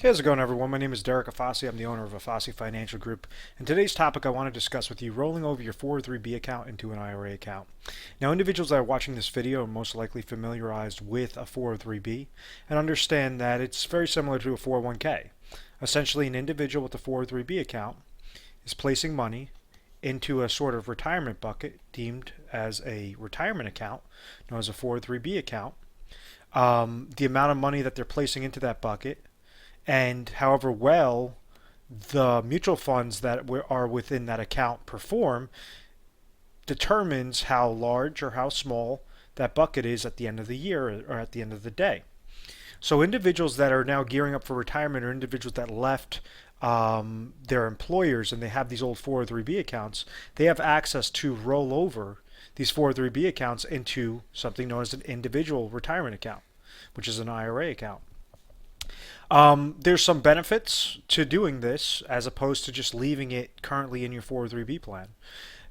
Hey, how's it going, everyone? My name is Derek Afasi. I'm the owner of Afasi Financial Group. And today's topic I want to discuss with you rolling over your 403b account into an IRA account. Now, individuals that are watching this video are most likely familiarized with a 403b and understand that it's very similar to a 401k. Essentially, an individual with a 403b account is placing money into a sort of retirement bucket deemed as a retirement account, known as a 403b account. The amount of money that they're placing into that bucket and however well the mutual funds that are within that account perform determines how large or how small that bucket is at the end of the year or at the end of the day. So individuals that are now gearing up for retirement, or individuals that left their employers and they have these old 403b accounts, they have access to roll over these 403b accounts into something known as an individual retirement account, which is an IRA account. There's some benefits to doing this as opposed to just leaving it currently in your 403b plan.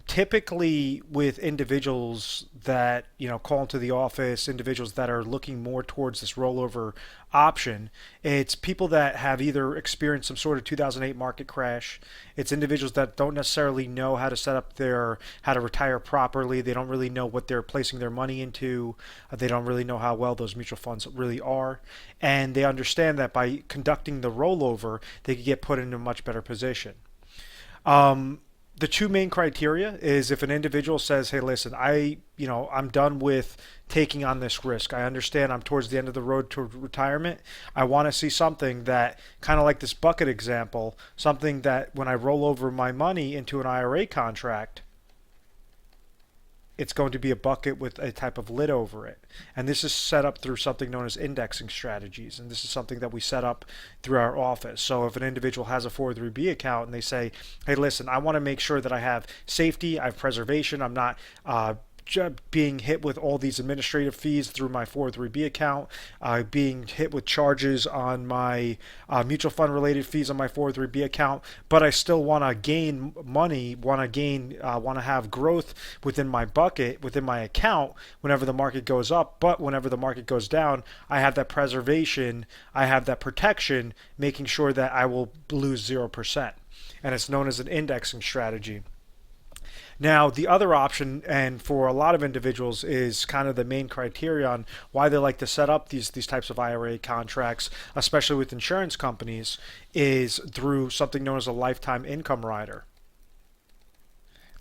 Typically with individuals that call into the office, individuals that are looking more towards this rollover option, it's people that have either experienced some sort of 2008 market crash. It's individuals that don't necessarily know how to set up how to retire properly. They don't really know what they're placing their money into. They don't really know how well those mutual funds really are, and they understand that by conducting the rollover they could get put in a much better position. The two main criteria is if an individual says, hey, listen, I'm done with taking on this risk. I understand I'm towards the end of the road to retirement. I want to see something that, kind of like this bucket example, something that when I roll over my money into an IRA contract, it's going to be a bucket with a type of lid over it. And this is set up through something known as indexing strategies. And this is something that we set up through our office. So if an individual has a 403b account and they say, hey, listen, I want to make sure that I have safety, I have preservation, I'm not being hit with all these administrative fees through my 403b account, being hit with charges on my mutual fund related fees on my 403b account, but I still want to gain money, want to have growth within my bucket, within my account whenever the market goes up, but whenever the market goes down, I have that preservation, I have that protection, making sure that I will lose 0%. And it's known as an indexing strategy. Now, the other option, and for a lot of individuals, is kind of the main criteria on why they like to set up these types of IRA contracts, especially with insurance companies, is through something known as a lifetime income rider.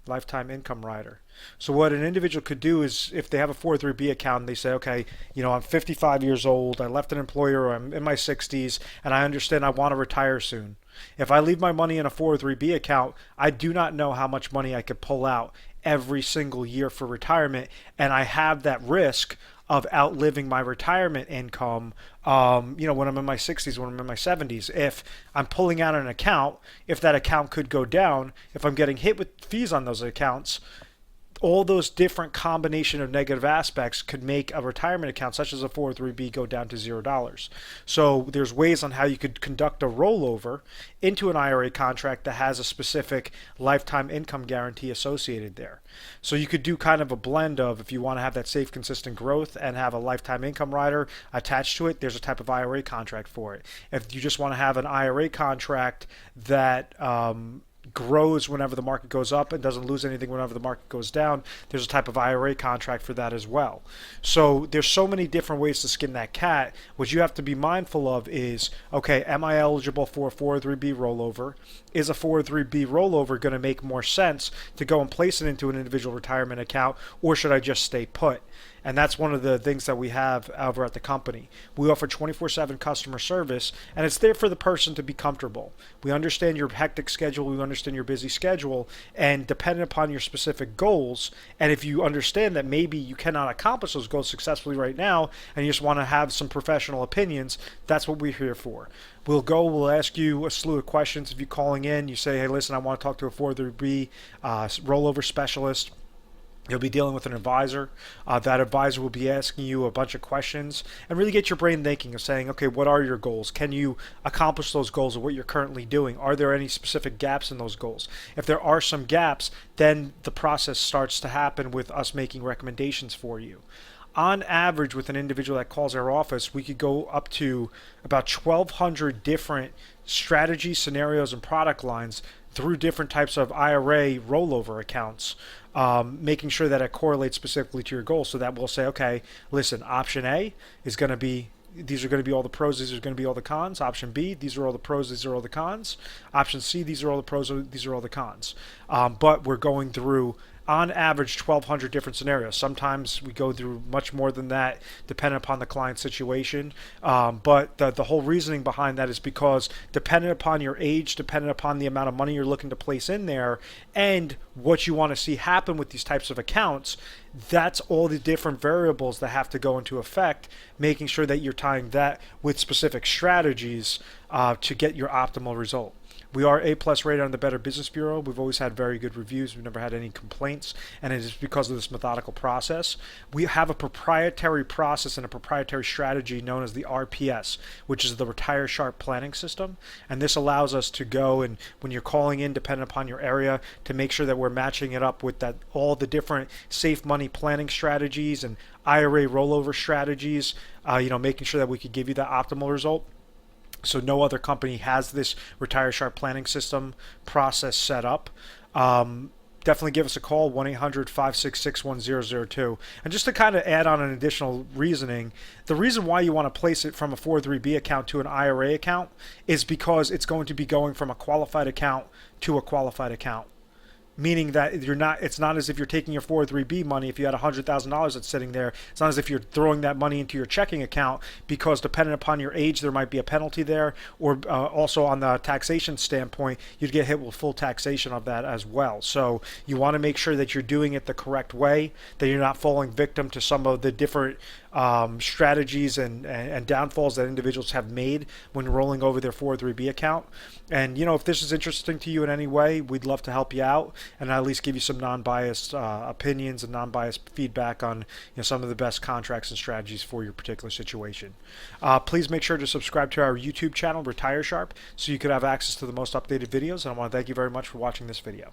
Lifetime income rider. So what an individual could do is, if they have a 403b account and they say, okay, I'm 55 years old, I left an employer, or I'm in my 60s, and I understand I want to retire soon. If I leave my money in a 403b account, I do not know how much money I could pull out every single year for retirement, and I have that risk of outliving my retirement income, when I'm in my 60s, when I'm in my 70s. If I'm pulling out an account, if that account could go down, if I'm getting hit with fees on those accounts, all those different combination of negative aspects could make a retirement account such as a 403b go down to $0. So there's ways on how you could conduct a rollover into an IRA contract that has a specific lifetime income guarantee associated there. So you could do kind of a blend of, if you want to have that safe, consistent growth and have a lifetime income rider attached to it, there's a type of IRA contract for it. If you just want to have an IRA contract that grows whenever the market goes up and doesn't lose anything whenever the market goes down, there's a type of IRA contract for that as well. So there's so many different ways to skin that cat. What you have to be mindful of is, okay, am I eligible for a 403b rollover? Is a 403b rollover going to make more sense to go and place it into an individual retirement account, or should I just stay put? And that's one of the things that we have over at the company. We offer 24/7 customer service, and it's there for the person to be comfortable. We understand your hectic schedule, we understand your busy schedule, and depending upon your specific goals, and if you understand that maybe you cannot accomplish those goals successfully right now, and you just want to have some professional opinions, that's what we're here for. We'll ask you a slew of questions. If you're calling in, you say, hey, listen, I want to talk to a 403b rollover specialist. You'll be dealing with an advisor. That advisor will be asking you a bunch of questions and really get your brain thinking of saying, okay, what are your goals? Can you accomplish those goals of what you're currently doing? Are there any specific gaps in those goals? If there are some gaps, then the process starts to happen with us making recommendations for you. On average, with an individual that calls our office, we could go up to about 1,200 different strategy scenarios and product lines through different types of IRA rollover accounts, making sure that it correlates specifically to your goals. So that we'll say, okay, listen, option A is going to be, these are going to be all the pros, these are going to be all the cons. Option B, these are all the pros, these are all the cons. Option C, these are all the pros, these are all the cons. But we're going through, on average, 1,200 different scenarios. Sometimes we go through much more than that, depending upon the client's situation. But the whole reasoning behind that is because depending upon your age, depending upon the amount of money you're looking to place in there, and what you want to see happen with these types of accounts, that's all the different variables that have to go into effect, making sure that you're tying that with specific strategies to get your optimal result. We are A+ rated on the Better Business Bureau. We've always had very good reviews. We've never had any complaints, and it is because of this methodical process. We have a proprietary process and a proprietary strategy known as the RPS, which is the Retire Sharp Planning System. And this allows us to go, and when you're calling in, depending upon your area, to make sure that we're matching it up with that all the different safe money planning strategies and IRA rollover strategies, making sure that we could give you the optimal result. So no other company has this Retire Sharp planning system process set up. Definitely give us a call, 1-800-566-1002. And just to kind of add on an additional reasoning, the reason why you want to place it from a 403B account to an IRA account is because it's going to be going from a qualified account to a qualified account. Meaning that it's not as if you're taking your 403B money. If you had $100,000 that's sitting there, it's not as if you're throwing that money into your checking account, because depending upon your age, there might be a penalty there, or also on the taxation standpoint, you'd get hit with full taxation of that as well. So you want to make sure that you're doing it the correct way, that you're not falling victim to some of the different strategies and downfalls that individuals have made when rolling over their 403B account. And if this is interesting to you in any way, we'd love to help you out and at least give you some non-biased opinions and non-biased feedback on some of the best contracts and strategies for your particular situation. Please make sure to subscribe to our YouTube channel, Retire Sharp, so you could have access to the most updated videos. And I want to thank you very much for watching this video.